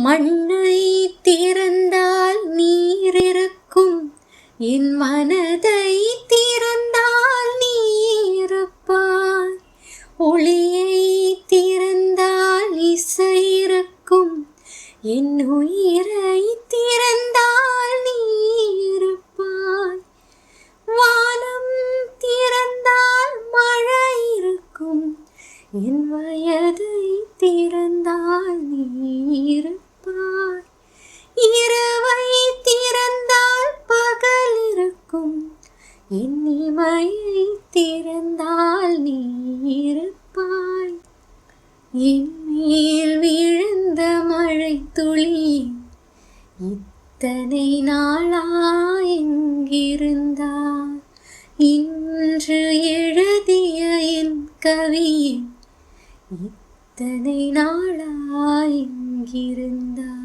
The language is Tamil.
மண்ணை திறந்தால் நீர் இருக்கும், என் மனதை திறந்தால் நீ இருப்பாய். ஒளியை திறந்தால் இசை இருக்கும், என் உயிரை திறந்தால் நீ இருப்பாய். வானம் திறந்தால் மழை இருக்கும், என் வயதை திறந்தால் நீ இருப்பாய். இரவை திறந்தால் பகல் இருக்கும், என் இமையை திறந்தால் நீ இருப்பாய். என் மேல் விழுந்த மழை துளி இத்தனை நாளாய் எங்கிருந்தாய்? இன்று எழுதிய என் கவியை இத்தனை நாளாய் எங்கிருந்தாய்?